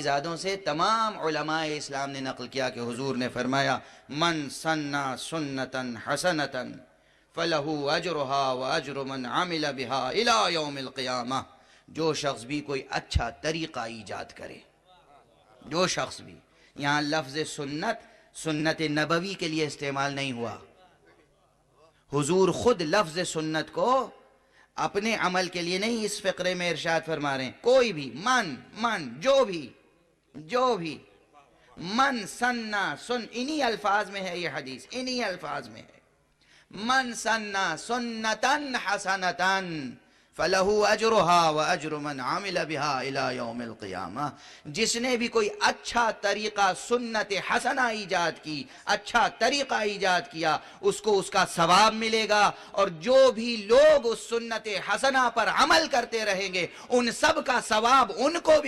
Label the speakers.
Speaker 1: زادوں سے تمام علماء اسلام نے نقل کیا کہ حضور نے فرمایا من سنّا سنتاً حسنتاً فلہو اجرہا واجر من عمل بہا الی یوم القیامہ، جو شخص بھی کوئی اچھا طریقہ ایجاد کرے، جو شخص بھی، یہاں لفظ سنت نبوی کے لیے استعمال نہیں ہوا، حضور خود لفظ سنت کو اپنے عمل کے لیے نہیں اس فقرے میں ارشاد فرما رہے ہیں، کوئی بھی جو بھی من سنّا انہی الفاظ میں ہے یہ حدیث، انہی الفاظ میں ہے، من سنّا سنتاً حسنتاً فلہو اجرہا واجر من عمل بہا الی یوم القیامہ، جس نے بھی کوئی اچھا طریقہ سنت حسنہ ایجاد کی، اچھا طریقہ ایجاد کیا، اس کو اس کا ثواب ملے گا، اور جو بھی لوگ اس سنت حسنہ پر عمل کرتے رہیں گے ان سب کا ثواب ان کو بھی